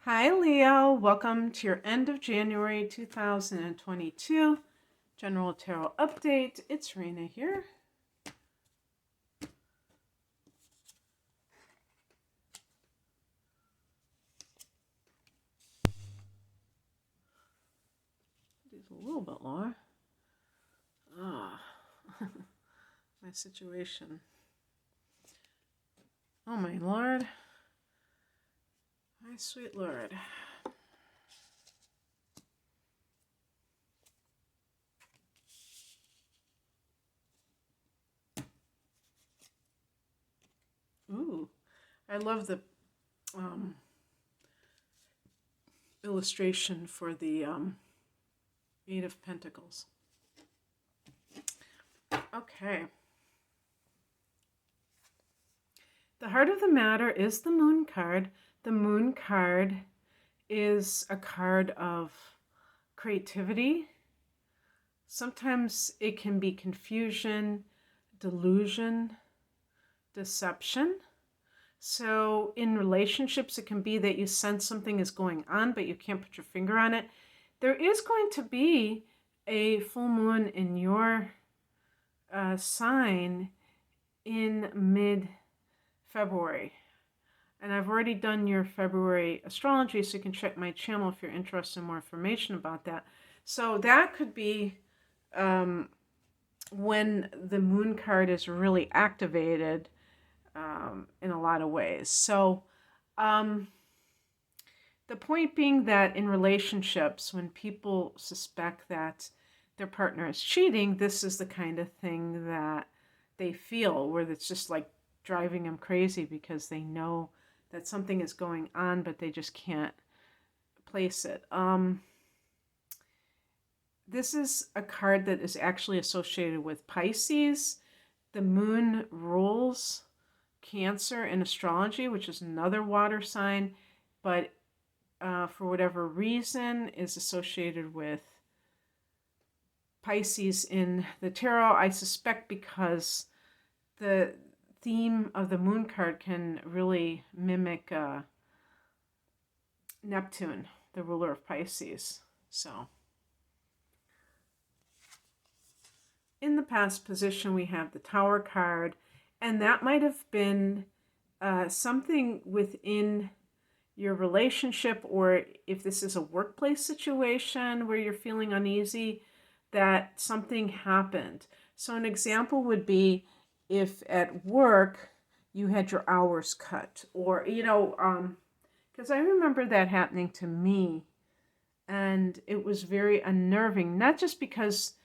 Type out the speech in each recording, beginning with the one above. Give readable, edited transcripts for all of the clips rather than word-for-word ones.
Hi, Leo. Welcome to your end of January 2022 General Tarot Update. It's Rena here. It's a little bit lower. My situation. Oh, my Lord. My sweet Lord. Ooh, I love the illustration for the Eight of Pentacles. Okay. The heart of the matter is the Moon card. The Moon card is a card of creativity. Sometimes it can be confusion, delusion, deception. So in relationships, it can be that you sense something is going on, but you can't put your finger on it. There is going to be a full moon in your sign in mid-February. And I've already done your February astrology, so you can check my channel if you're interested in more information about that. So that could be when the Moon card is really activated in a lot of ways. So the point being that in relationships, when people suspect that their partner is cheating, this is the kind of thing that they feel, where it's just like driving them crazy because they know that something is going on, but they just can't place it. This is a card that is actually associated with Pisces. The moon rules Cancer in astrology, which is another water sign, but for whatever reason is associated with Pisces in the tarot. I suspect because the theme of the moon card can really mimic Neptune, the ruler of Pisces. So in the past position, we have the Tower card, and that might have been something within your relationship, or if this is a workplace situation where you're feeling uneasy, that something happened. So an example would be if at work you had your hours cut, or, because I remember that happening to me, and it was very unnerving, not just because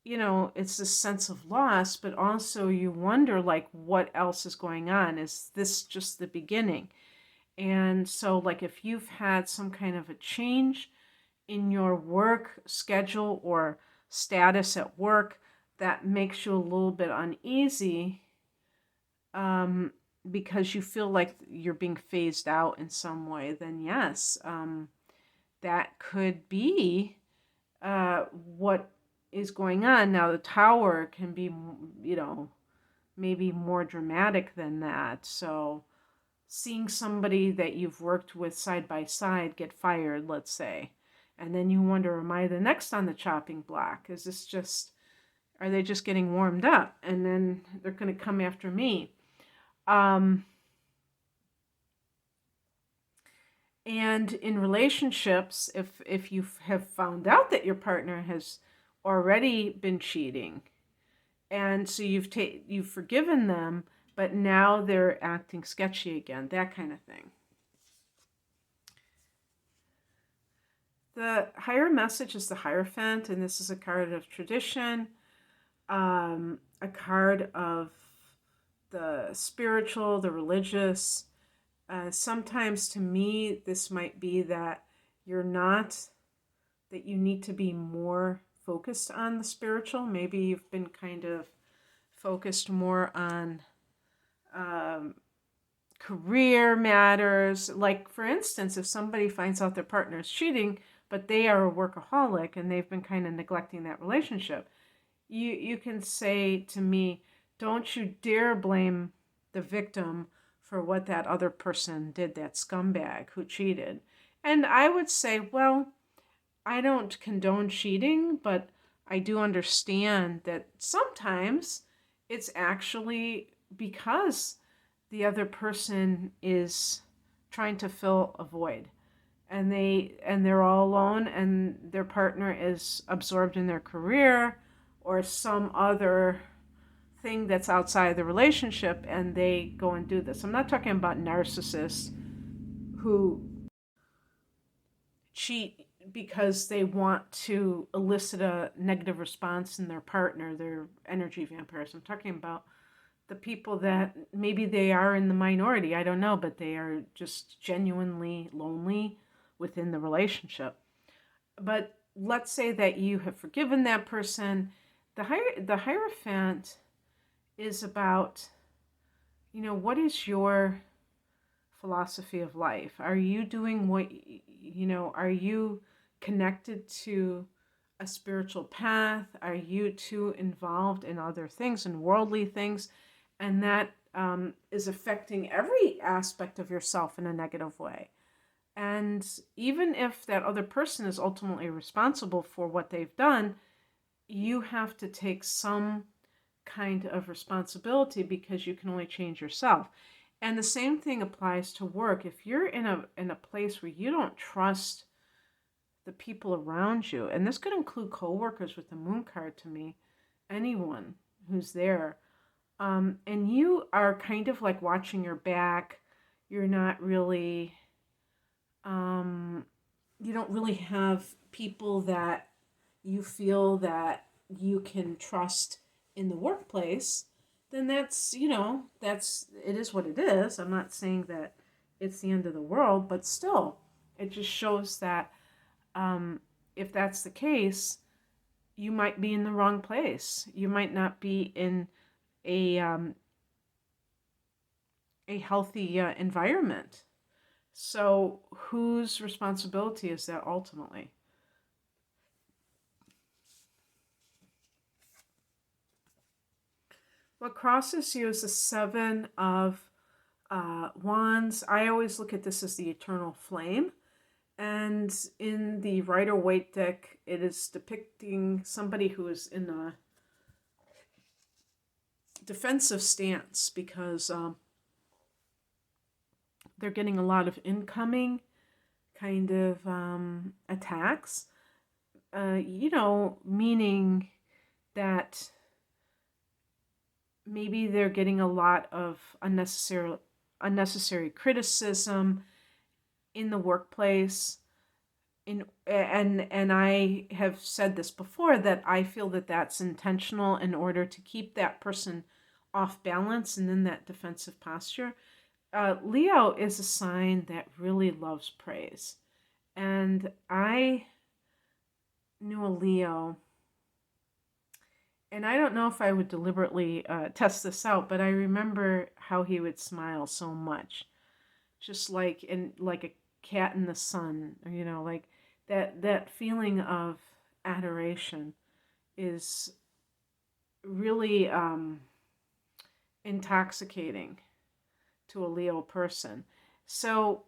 it's this sense of loss, but also you wonder, like, what else is going on? Is this just the beginning? And so, like, if you've had some kind of a change in your work schedule or status at work that makes you a little bit uneasy because you feel like you're being phased out in some way, then yes, that could be what is going on. Now, the Tower can be, maybe more dramatic than that. So seeing somebody that you've worked with side by side get fired, let's say, and then you wonder, am I the next on the chopping block? Is this just, are they just getting warmed up and then they're going to come after me? And in relationships, if you have found out that your partner has already been cheating, and so you've forgiven them, but now they're acting sketchy again, that kind of thing. The higher message is the Hierophant, and this is a card of tradition, a card of the spiritual, the religious. Sometimes to me, this might be that you need to be more focused on the spiritual. Maybe you've been kind of focused more on career matters. Like, for instance, if somebody finds out their partner is cheating, but they are a workaholic and they've been kind of neglecting that relationship, you can say to me, don't you dare blame the victim for what that other person did, that scumbag who cheated. And I would say, well, I don't condone cheating, but I do understand that sometimes it's actually because the other person is trying to fill a void, and they're all alone, and their partner is absorbed in their career or some other thing that's outside the relationship, and they go and do this. I'm not talking about narcissists who cheat because they want to elicit a negative response in their partner, their energy vampires. I'm talking about the people that maybe they are in the minority, I don't know, but they are just genuinely lonely within the relationship. But let's say that you have forgiven that person. The Hierophant is about, what is your philosophy of life? Are you doing are you connected to a spiritual path? Are you too involved in other things and worldly things? And that is affecting every aspect of yourself in a negative way. And even if that other person is ultimately responsible for what they've done, you have to take some kind of responsibility because you can only change yourself. And the same thing applies to work. If you're in a place where you don't trust the people around you, and this could include coworkers with the moon card to me, anyone who's there, and you are kind of like watching your back, you're not really, you don't really have people that you feel that you can trust in the workplace, then that's, it is what it is. I'm not saying that it's the end of the world, but still, it just shows that if that's the case, you might be in the wrong place. You might not be in a healthy environment. So whose responsibility is that ultimately? What crosses you is the Seven of Wands. I always look at this as the eternal flame. And in the Rider-Waite deck, it is depicting somebody who is in a defensive stance because they're getting a lot of incoming kind of attacks. Meaning that maybe they're getting a lot of unnecessary criticism in the workplace. And I have said this before, that I feel that that's intentional in order to keep that person off balance and in that defensive posture. Leo is a sign that really loves praise. And I knew a Leo, and I don't know if I would deliberately test this out, but I remember how he would smile so much, just like a cat in the sun, like that feeling of adoration is really intoxicating to a Leo person. So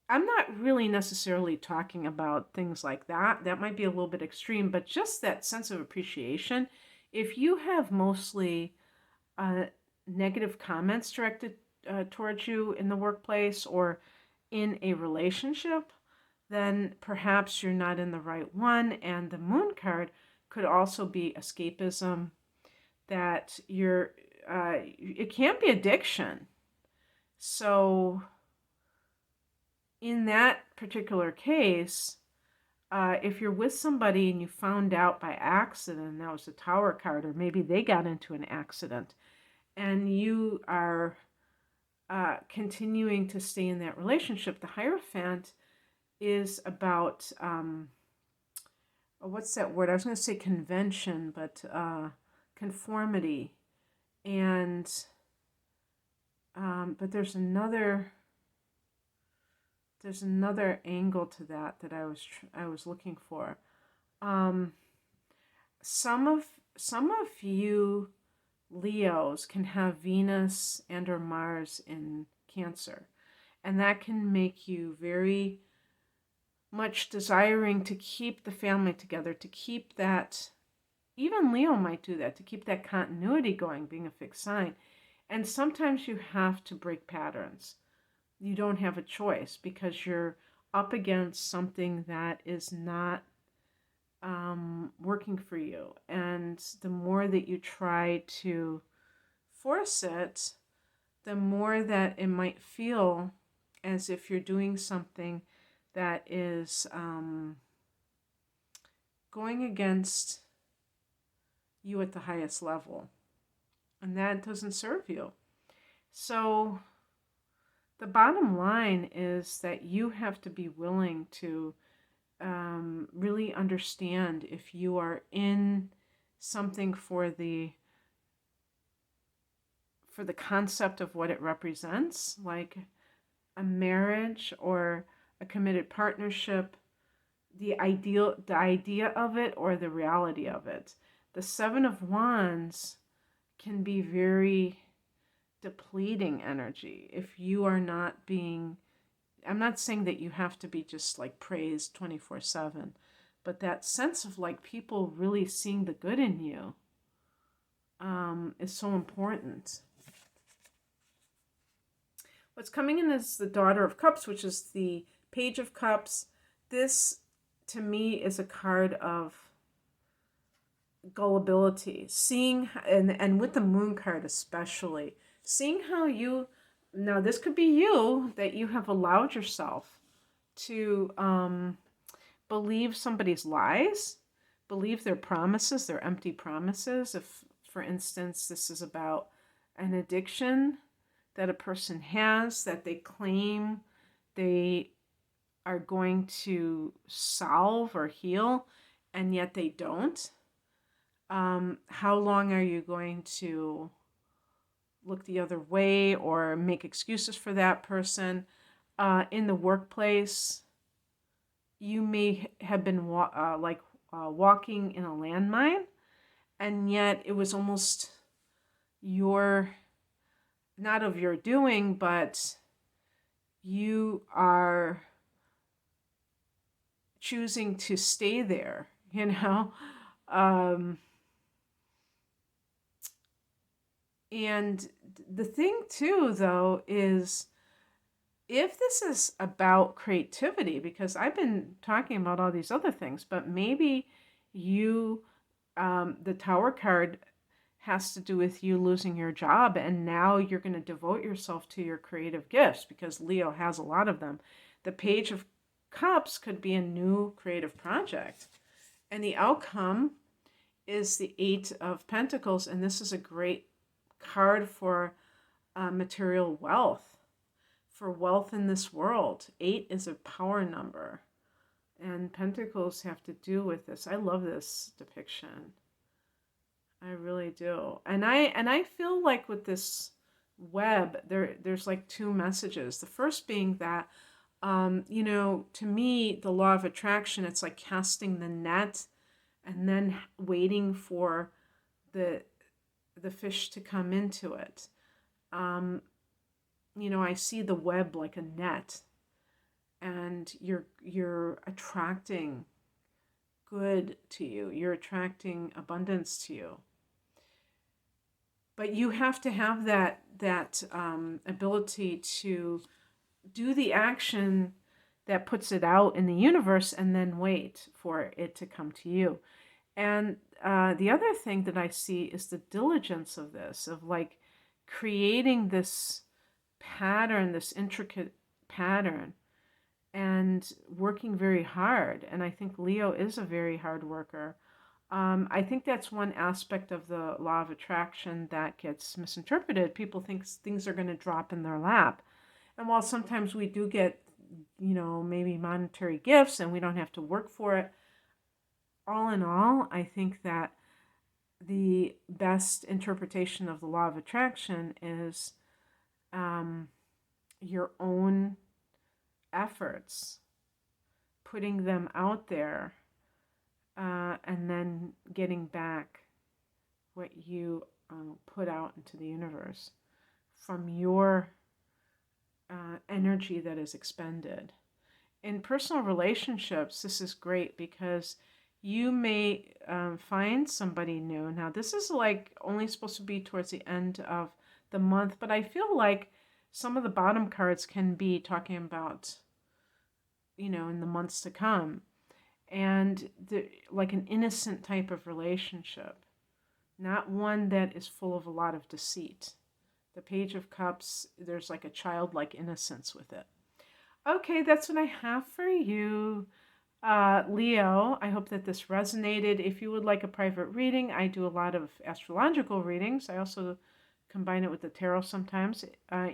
I'm not really necessarily talking about things like that. That might be a little bit extreme, but just that sense of appreciation. If you have mostly negative comments directed towards you in the workplace or in a relationship, then perhaps you're not in the right one. And the moon card could also be escapism, that it can't be addiction. So in that particular case, if you're with somebody and you found out by accident, that was a Tower card, or maybe they got into an accident, and you are continuing to stay in that relationship, the Hierophant is about, what's that word? I was going to say convention, but conformity. And, but there's another angle to that I was looking for. Some of you Leos can have Venus and or Mars in Cancer, and that can make you very much desiring to keep the family together, to keep that, even Leo might do that, to keep that continuity going, being a fixed sign. And sometimes you have to break patterns. You don't have a choice because you're up against something that is not working for you. And the more that you try to force it, the more that it might feel as if you're doing something that is going against you at the highest level. And that doesn't serve you. So the bottom line is that you have to be willing to really understand if you are in something for the concept of what it represents, like a marriage or a committed partnership, the idea of it or the reality of it. The Seven of Wands can be very depleting energy if you are not being, I'm not saying that you have to be just like praised 24/7, but that sense of like people really seeing the good in you is so important. What's coming in is the Daughter of Cups, which is the Page of Cups. This, to me, is a card of gullibility. Seeing, and with the Moon card especially, seeing how you, now this could be you, that you have allowed yourself to believe somebody's lies, believe their promises, their empty promises. If, for instance, this is about an addiction that a person has that they claim they are going to solve or heal, and yet they don't. How long are you going to look the other way or make excuses for that person? In the workplace, you may have been walking in a landmine, and yet it was almost not of your doing, but you are choosing to stay there, you know? And the thing too, though, is if this is about creativity, because I've been talking about all these other things, but maybe you, the Tower card has to do with you losing your job, and now you're going to devote yourself to your creative gifts because Leo has a lot of them. The Page of Cups could be a new creative project, and the outcome is the Eight of Pentacles, and this is a great card for material wealth, for wealth in this world. 8 is a power number, and Pentacles have to do with this. I love this depiction. I really do. And I feel like with this web, there's like two messages. The first being that, to me, the law of attraction, it's like casting the net and then waiting for the fish to come into it. I see the web like a net, and you're attracting good to you. You're attracting abundance to you. But you have to have that ability to do the action that puts it out in the universe and then wait for it to come to you. And the other thing that I see is the diligence of this, of like creating this pattern, this intricate pattern, and working very hard. And I think Leo is a very hard worker. I think that's one aspect of the law of attraction that gets misinterpreted. People think things are going to drop in their lap. And while sometimes we do get, maybe monetary gifts and we don't have to work for it, all in all, I think that the best interpretation of the law of attraction is your own efforts, putting them out there, and then getting back what you put out into the universe from your energy that is expended. in personal relationships, this is great because you may find somebody new. Now, this is like only supposed to be towards the end of the month, but I feel like some of the bottom cards can be talking about, you know, in the months to come. And like an innocent type of relationship, not one that is full of a lot of deceit. The Page of Cups, there's like a childlike innocence with it. Okay, that's what I have for you, Leo. I hope that this resonated. If you would like a private reading, I do a lot of astrological readings. I also combine it with the tarot sometimes.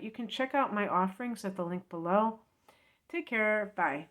You can check out my offerings at the link below. Take care. Bye.